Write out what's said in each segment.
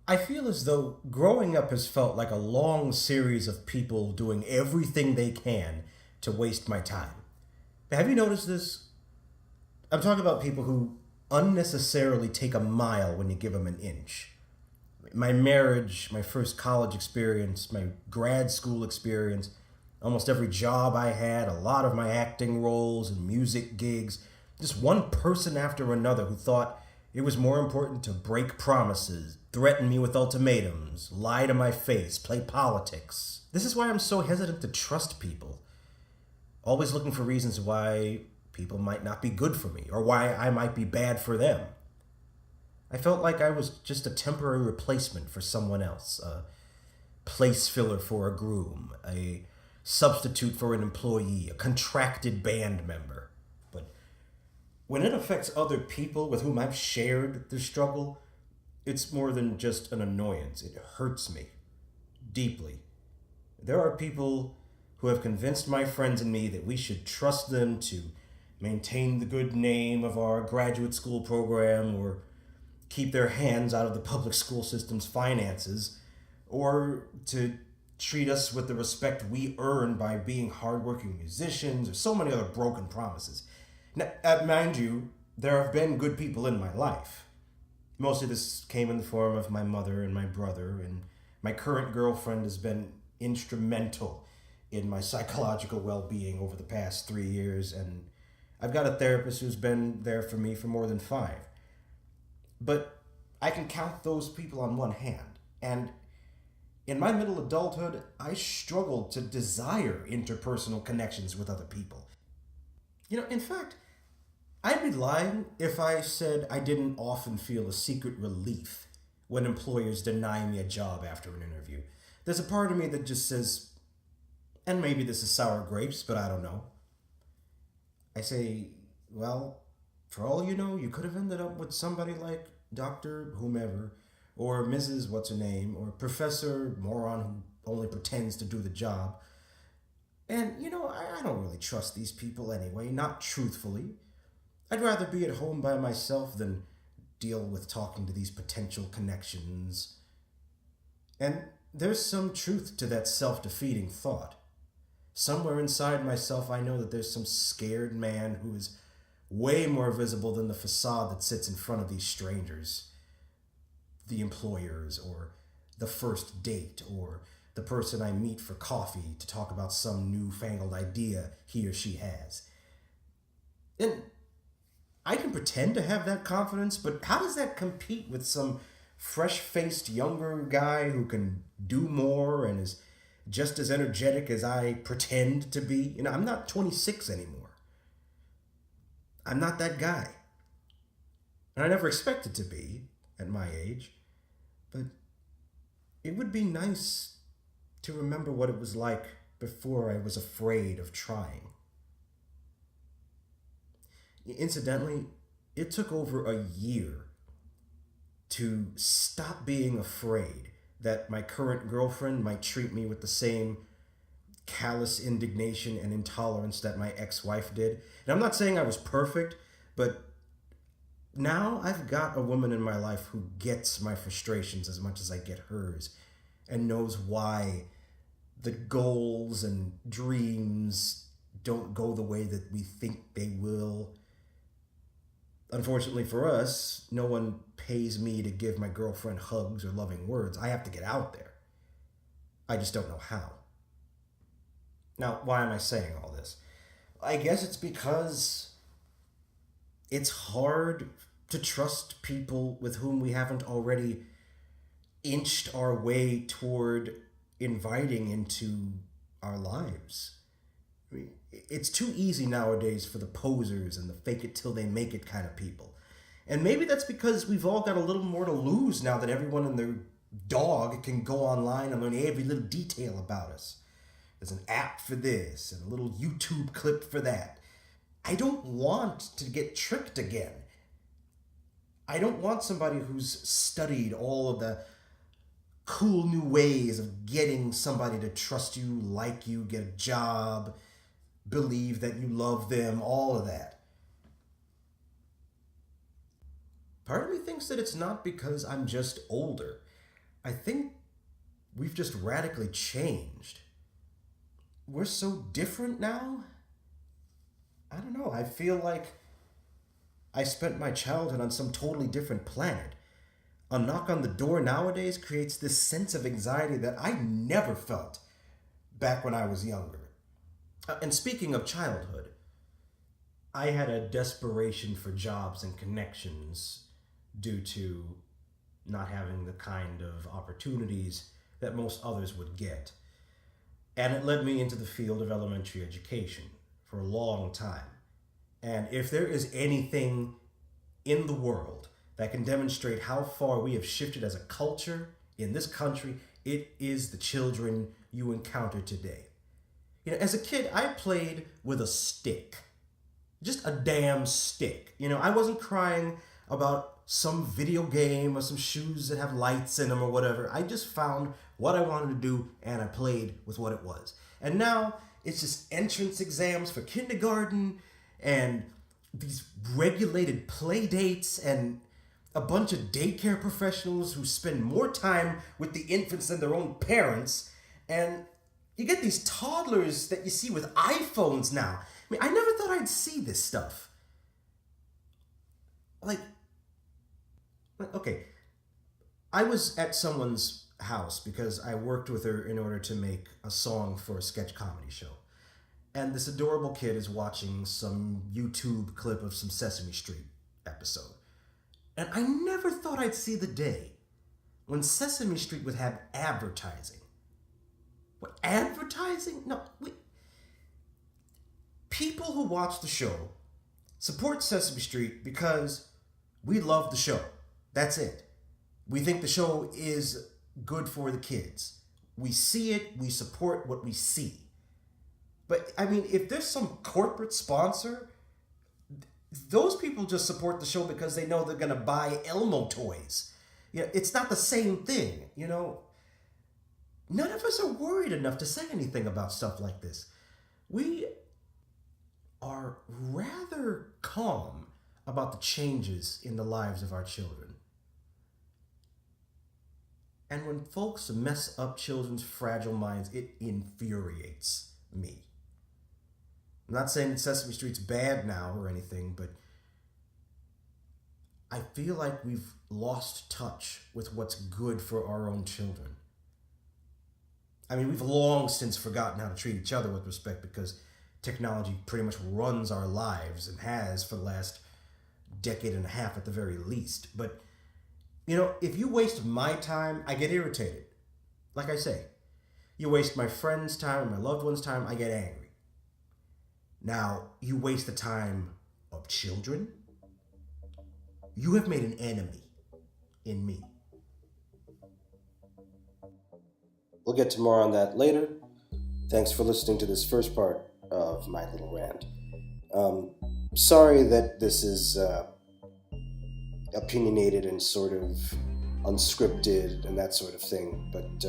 I feel as though growing up has felt like a long series of people doing everything they can to waste my time. Have you noticed this? I'm talking about people who unnecessarily take a mile when you give them an inch. My marriage, my first college experience, my grad school experience, almost every job I had, a lot of my acting roles and music gigs, just one person after another who thought it was more important to break promises, threaten me with ultimatums, lie to my face, play politics. This is why I'm so hesitant to trust people. Always looking for reasons why people might not be good for me or why I might be bad for them. I felt like I was just a temporary replacement for someone else, a place filler for a groom, a substitute for an employee, a contracted band member. But when it affects other people with whom I've shared the struggle, it's more than just an annoyance. It hurts me deeply. There are people who have convinced my friends and me that we should trust them to maintain the good name of our graduate school program or keep their hands out of the public school system's finances or to treat us with the respect we earn by being hardworking musicians or so many other broken promises. Now, mind you, there have been good people in my life. Most of this came in the form of my mother and my brother, and my current girlfriend has been instrumental in my psychological well-being over the past 3 years, and I've got a therapist who's been there for me for more than 5. But I can count those people on one hand, and in my middle adulthood, I struggled to desire interpersonal connections with other people. In fact, I'd be lying if I said I didn't often feel a secret relief when employers deny me a job after an interview. There's a part of me that just says, and maybe this is sour grapes, but I don't know. I say, well, for all you know, you could have ended up with somebody like Dr. whomever, or Mrs. what's her name, or Professor moron who only pretends to do the job. And, I don't really trust these people anyway, not truthfully. I'd rather be at home by myself than deal with talking to these potential connections. And there's some truth to that self-defeating thought. Somewhere inside myself, I know that there's some scared man who is way more visible than the facade that sits in front of these strangers. The employers, or the first date, or the person I meet for coffee to talk about some newfangled idea he or she has. And I can pretend to have that confidence, but how does that compete with some fresh-faced younger guy who can do more and is just as energetic as I pretend to be? I'm not 26 anymore. I'm not that guy. And I never expected to be at my age. But it would be nice to remember what it was like before I was afraid of trying. Incidentally, it took over a year to stop being afraid that my current girlfriend might treat me with the same callous indignation and intolerance that my ex-wife did. And I'm not saying I was perfect, but now I've got a woman in my life who gets my frustrations as much as I get hers and knows why the goals and dreams don't go the way that we think they will. Unfortunately for us, no one pays me to give my girlfriend hugs or loving words. I have to get out there. I just don't know how. Now, why am I saying all this? I guess it's because it's hard to trust people with whom we haven't already inched our way toward inviting into our lives. It's too easy nowadays for the posers and the fake it till they make it kind of people. And maybe that's because we've all got a little more to lose now that everyone and their dog can go online and learn every little detail about us. There's an app for this and a little YouTube clip for that. I don't want to get tricked again. I don't want somebody who's studied all of the cool new ways of getting somebody to trust you, like you, get a job, believe that you love them, all of that. Part of me thinks that it's not because I'm just older. I think we've just radically changed. We're so different now. I don't know. I feel like I spent my childhood on some totally different planet. A knock on the door nowadays creates this sense of anxiety that I never felt back when I was younger. And speaking of childhood, I had a desperation for jobs and connections due to not having the kind of opportunities that most others would get. And it led me into the field of elementary education for a long time. And if there is anything in the world that can demonstrate how far we have shifted as a culture in this country, it is the children you encounter today. You know, as a kid, I played with a stick. Just a damn stick. You know, I wasn't crying about some video game or some shoes that have lights in them or whatever. I just found what I wanted to do and I played with what it was. And now it's just entrance exams for kindergarten and these regulated play dates and a bunch of daycare professionals who spend more time with the infants than their own parents. And you get these toddlers that you see with iPhones now. I mean, I never thought I'd see this stuff. Like, okay, I was at someone's house because I worked with her in order to make a song for a sketch comedy show. And this adorable kid is watching some YouTube clip of some Sesame Street episode. And I never thought I'd see the day when Sesame Street would have advertising. What, advertising? No, people who watch the show support Sesame Street because we love the show. That's it. We think the show is good for the kids. We see it, we support what we see. But, I mean, if there's some corporate sponsor, those people just support the show because they know they're going to buy Elmo toys. You know, it's not the same thing, you know. None of us are worried enough to say anything about stuff like this. We are rather calm about the changes in the lives of our children. And when folks mess up children's fragile minds, it infuriates me. I'm not saying that Sesame Street's bad now or anything, but I feel like we've lost touch with what's good for our own children. I mean, we've long since forgotten how to treat each other with respect because technology pretty much runs our lives and has for the last decade and a half at the very least. But, you know, if you waste my time, I get irritated. Like I say, you waste my friend's time or my loved one's time, I get angry. Now, you waste the time of children, you have made an enemy in me. We'll get to more on that later. Thanks for listening to this first part of my little rant. Sorry that this is opinionated and sort of unscripted and that sort of thing. But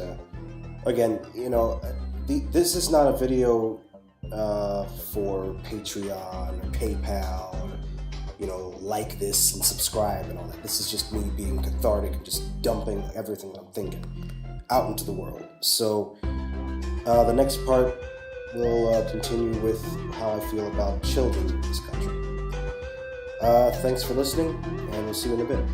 again, you know, this is not a video for Patreon or PayPal or, you know, like this and subscribe and all that. This is just me being cathartic and just dumping everything I'm thinking out into the world. So the next part will continue with how I feel about children in this country. Thanks for listening, and we'll see you in a bit.